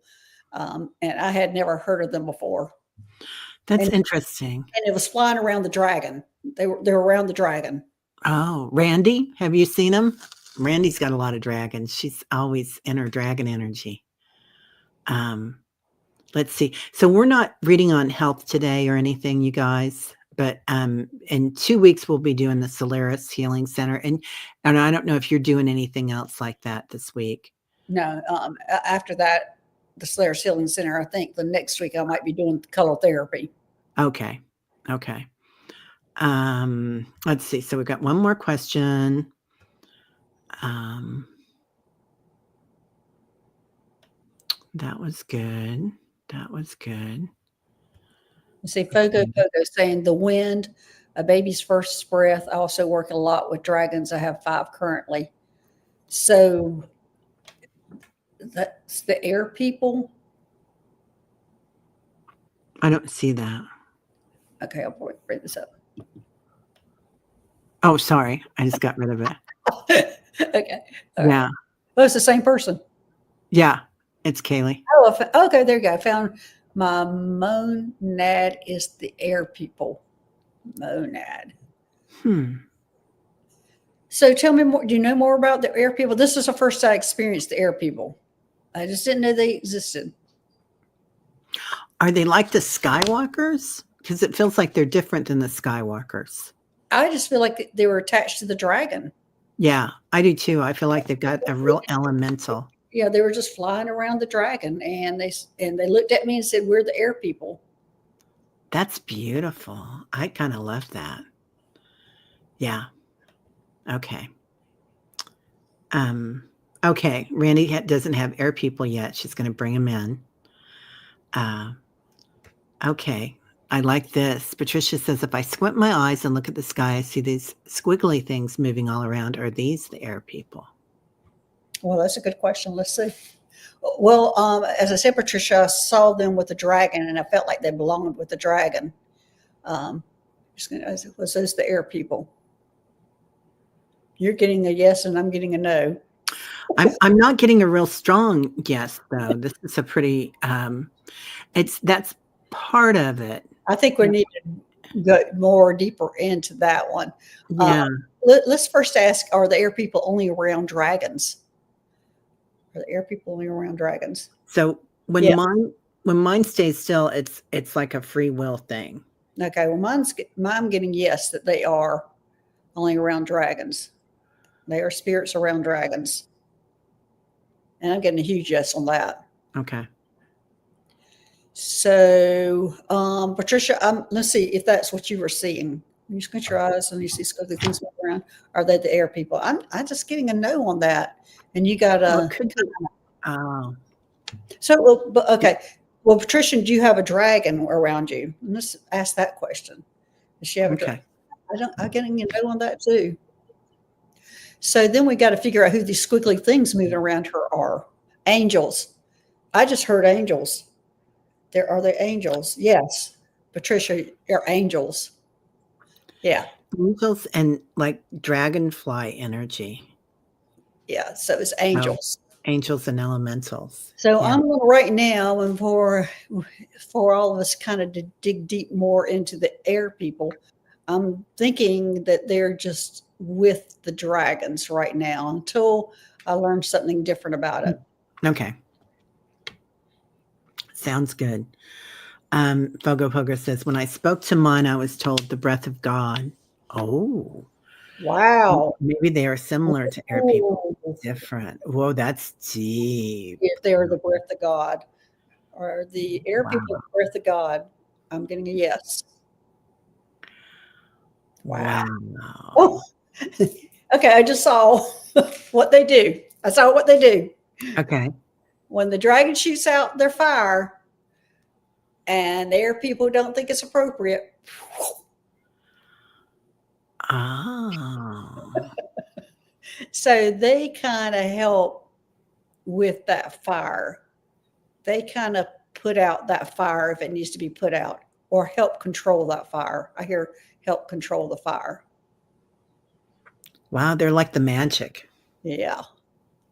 And I had never heard of them before. That's interesting. And it was flying around the dragon. They're around the dragon. Oh, Randy, have you seen him? Randy's got a lot of dragons. She's always in her dragon energy. Let's see. So we're not reading on health today or anything, you guys. But in 2 weeks we'll be doing the Solaris Healing Center, and I don't know if you're doing anything else like that this week. No, after that, the Solaris Healing Center. I think the next week I might be doing color therapy. Okay. Let's see. So we've got one more question. That was good. You see, Fogo saying the wind, a baby's first breath. I also work a lot with dragons. I have 5 currently. So that's the air people. I don't see that. Okay, I'll bring this up. Oh, sorry. I just got rid of it. Okay. Yeah. Well, it's the same person. Yeah. It's Kaylee. Oh, okay. There you go. I found my monad is the air people. Monad. So tell me more. Do you know more about the air people? This is the first I experienced the air people. I just didn't know they existed. Are they like the Skywalkers? Because it feels like they're different than the Skywalkers. I just feel like they were attached to the dragon. Yeah, I do too. I feel like they've got a real elemental. Yeah, they were just flying around the dragon, and they looked at me and said, "We're the air people." That's beautiful. I kind of love that. Yeah. Okay. Okay. Randy doesn't have air people yet. She's going to bring them in. Okay. I like this. Patricia says, if I squint my eyes and look at the sky, I see these squiggly things moving all around. Are these the air people? Well, that's a good question. Let's see. Well, as I said, Patricia, I saw them with the dragon, and I felt like they belonged with the dragon. Was those the air people? You're getting a yes, and I'm getting a no. I'm not getting a real strong yes, though. This is a pretty. That's part of it. I think we need to go more deeper into that one. Yeah. Let's first ask: are the air people only around dragons? Are the air people only around dragons? So when mine stays still, it's like a free will thing. Okay. Well, I'm getting yes that they are only around dragons. They are spirits around dragons, and I'm getting a huge yes on that. Okay. So, Patricia, let's see if that's what you were seeing. You squint your eyes and you see the things moving around. Are they the air people? I'm just getting a no on that. And you got a. So, okay. Well, Patricia, do you have a dragon around you? Let's ask that question. Does she have a dragon? I'm getting a no on that too. So then we got to figure out who these squiggly things moving around her are. Angels. I just heard angels. Are they angels? Yes. Patricia, they're angels. Yeah. Angels and like dragonfly energy. Yeah. So it's angels. Angels and elementals. So I'm going to right now, and for all of us kind of to dig deep more into the air people, I'm thinking that they're just with the dragons right now until I learn something different about it. Okay. Sounds good. Fogo says, when I spoke to mine, I was told the breath of God. Oh. Wow. Maybe they are similar to air people. Different. Whoa, that's deep. If they're the breath of God. Or the air people, the breath of God. I'm getting a yes. Wow. Oh. Okay, I just saw what they do. I saw what they do. Okay. When the dragon shoots out their fire and the air people don't think it's appropriate. Oh. So they kind of help with that fire. They kind of put out that fire if it needs to be put out, or help control that fire. I hear help control the fire. Wow, they're like the magic. Yeah.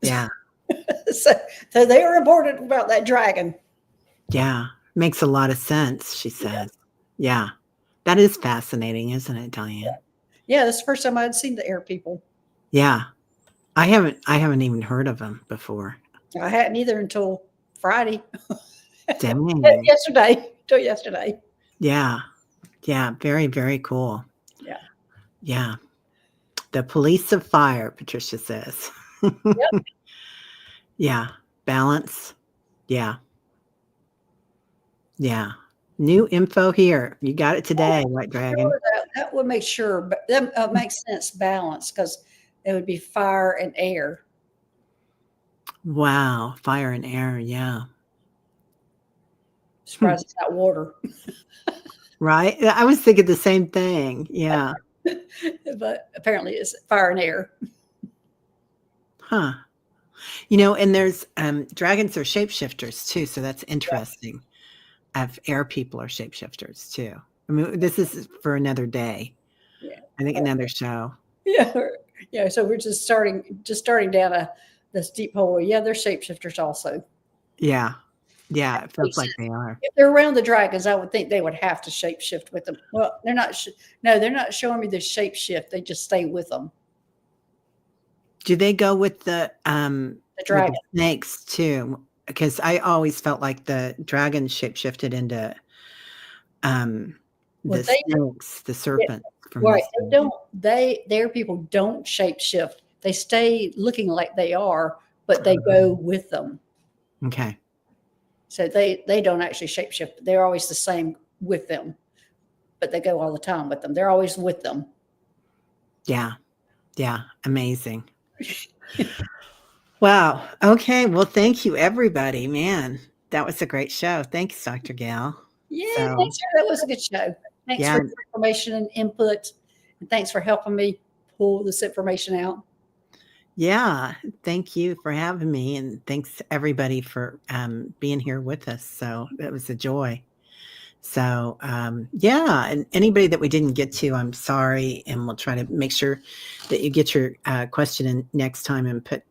Yeah. So they are important about that dragon. Yeah. Makes a lot of sense, she says. Yeah. That is fascinating, isn't it, Diane? Yeah, that's the first time I had seen the air people. Yeah. I haven't even heard of them before. I hadn't either until Friday. Dang. Yesterday. Till yesterday. Yeah. Yeah. Very, very cool. Yeah. Yeah. The police of fire, Patricia says. Yep. Yeah. Balance. Yeah. Yeah. New info here. You got it today, White Dragon. Sure, that would make sure, but that makes sense, balance, because it would be fire and air. Wow. Fire and air. Yeah. Surprised it's not water. Right? I was thinking the same thing. Yeah. But apparently it's fire and air. Huh. And there's dragons are shapeshifters too, so that's interesting. Air people are shapeshifters too. I mean, this is for another day. Yeah. I think another show. Yeah. Yeah. So we're just starting down this deep hole. Yeah, they're shapeshifters also. Yeah. Yeah. It feels like they are. If they're around the dragons, I would think they would have to shapeshift with them. Well, they're not. No, they're not showing me the shapeshift. They just stay with them. Do they go with the dragon snakes too? Because I always felt like the dragons shapeshifted into the snakes, the serpent. Right. Their people don't shapeshift. They stay looking like they are, but they go with them. Okay. So they don't actually shapeshift. They're always the same with them, but they go all the time with them. They're always with them. Yeah. Yeah. Amazing. Wow. Okay. Well, thank you, everybody. Man, that was a great show. Thanks, Dr. Gail. Yeah, thanks. That was a good show. Thanks for the information and input. And thanks for helping me pull this information out. Yeah. Thank you for having me. And thanks, everybody, for being here with us. So it was a joy. So, yeah. And anybody that we didn't get to, I'm sorry. And we'll try to make sure that you get your question in next time and put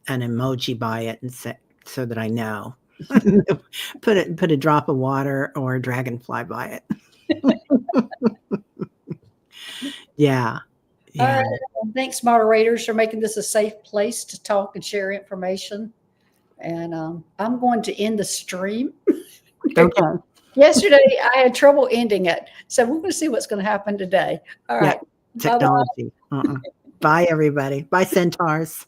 an emoji by it and so that I know. put a drop of water or a dragonfly by it. Yeah. All right. Well, thanks, moderators, for making this a safe place to talk and share information. And I'm going to end the stream. Okay. Yesterday, I had trouble ending it. So we're going to see what's going to happen today. All right. Yeah. Technology. Bye, everybody. Bye, centaurs.